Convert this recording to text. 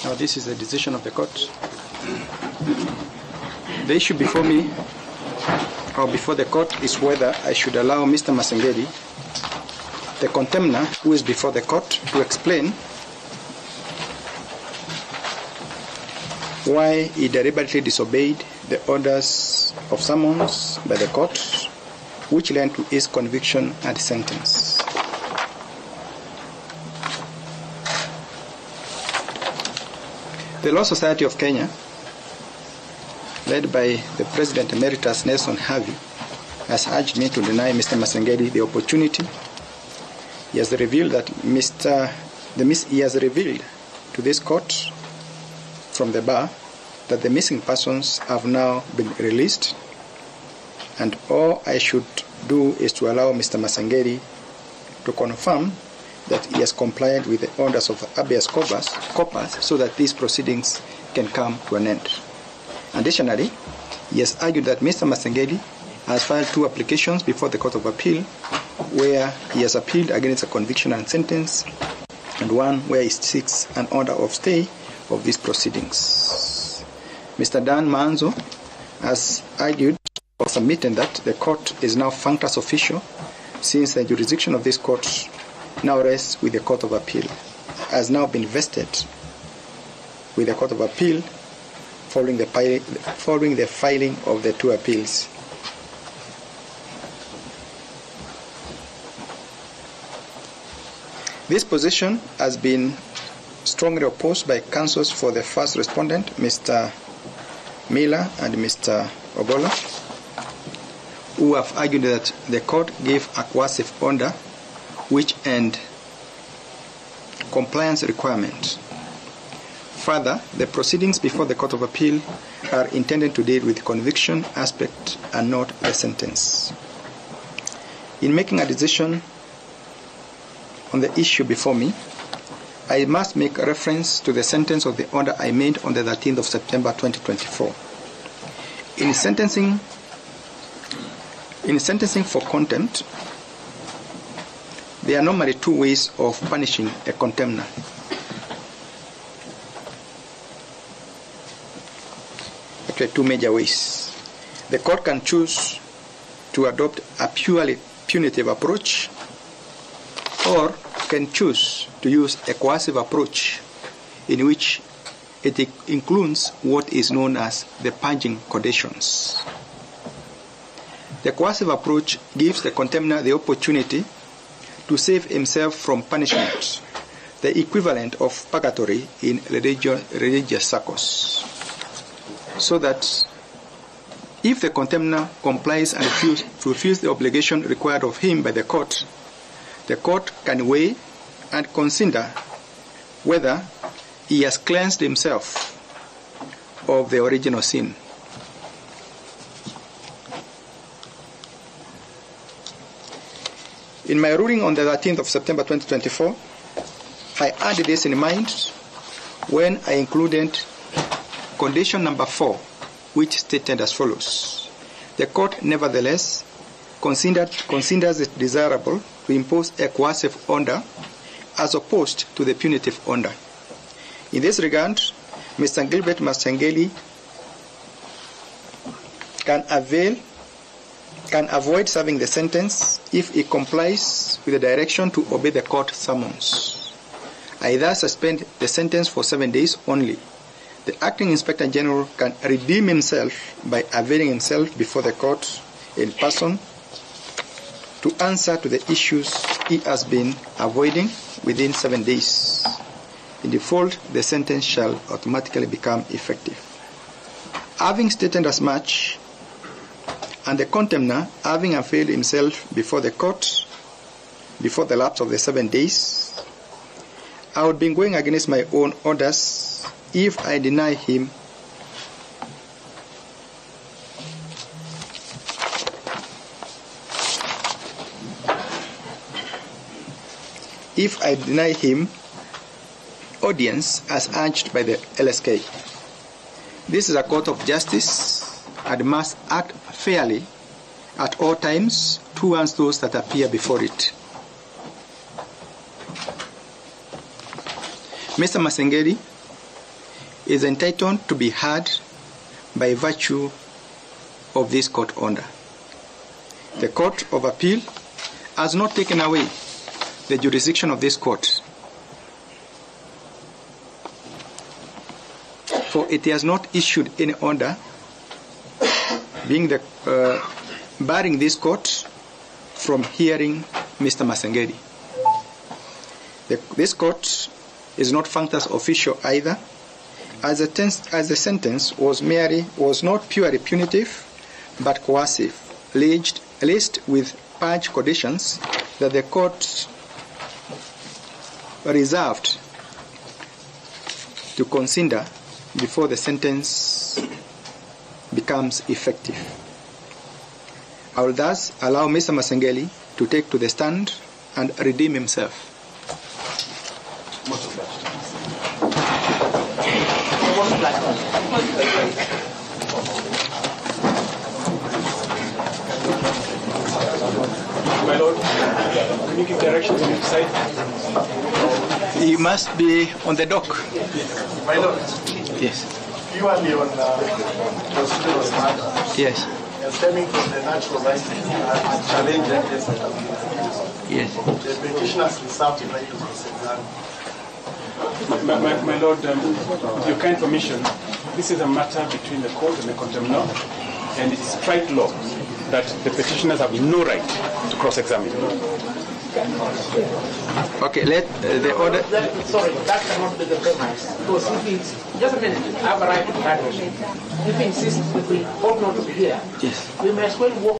Now this is the decision of the court. The issue before me, or before the court, is whether I should allow Mr. Masengeli, the contemner who is before the court, to explain why he deliberately disobeyed the orders of summons by the court, which led to his conviction and sentence. The Law Society of Kenya, led by the President Emeritus Nelson Havi, has urged me to deny Mr. Masengeli the opportunity. He has revealed that he has revealed to this court from the bar that the missing persons have now been released, and all I should do is to allow Mr. Masengeli to confirm that he has complied with the orders of habeas corpus so that these proceedings can come to an end. Additionally, he has argued that Mr. Masengeli has filed 2 applications before the Court of Appeal where he has appealed against a conviction and sentence, and one where he seeks an order of stay of these proceedings. Mr. Dan Manzo has argued or submitted that the court is now functus officio, since the jurisdiction of this court now rests with the Court of Appeal, has now been vested with the Court of Appeal following the filing of the 2 appeals. This position has been strongly opposed by counsels for the first respondent, Mr. Miller and Mr. Ogola, who have argued that the court gave a coercive order which end compliance requirement. Further, the proceedings before the Court of Appeal are intended to deal with the conviction aspect and not the sentence. In making a decision on the issue before me, I must make reference to the sentence of the order I made on the 13th of September 2024. In sentencing for contempt, there are normally 2 ways of punishing a contemner. Okay, 2 major ways. The court can choose to adopt a purely punitive approach, or can choose to use a coercive approach, in which it includes what is known as the purging conditions. The coercive approach gives the contemner the opportunity to save himself from punishment, the equivalent of purgatory in religious circles, so that if the contemner complies and fulfills the obligation required of him by the court can weigh and consider whether he has cleansed himself of the original sin. In my ruling on the 13th of September 2024, I had this in mind when I included condition number 4, which stated as follows: the court nevertheless considers it desirable to impose a coercive order as opposed to the punitive order. In this regard, Mr. Gilbert Masengeli can avoid serving the sentence if he complies with the direction to obey the court summons. I thus suspend the sentence for 7 days only. The acting Inspector General can redeem himself by availing himself before the court in person to answer to the issues he has been avoiding within 7 days. In default, the sentence shall automatically become effective. Having stated as much, and the contemner having availed himself before the court before the lapse of the 7 days, I would be going against my own orders if I deny him audience as urged by the LSK. This is a court of justice and must act fairly at all times towards those that appear before it. Mr. Masengeli is entitled to be heard by virtue of this court order. The Court of Appeal has not taken away the jurisdiction of this court, for it has not issued any order being barring this court from hearing Mr. Masengeli. This court is not functus official either, as the sentence was not purely punitive but coercive, laced with purge conditions that the court reserved to consider before the sentence becomes effective. I will thus allow Mr. Masengeli to take to the stand and redeem himself. My Lord, can you give directions on each side? He must be on the dock. My Lord. Yes. You are the on procedural matter. Yes. Stemming from the natural right to challenge evidence. Yes. The petitioners reserved the right to cross-examine. My Lord, with your kind permission, this is a matter between the court and the contemnor, and it is strike law that the petitioners have no right to cross-examine. Okay, let the order. Sorry, that cannot be the premise. Because if it's just a minute, I have a right to that. If he insists that we ought not to be here, Yes. we may as well walk.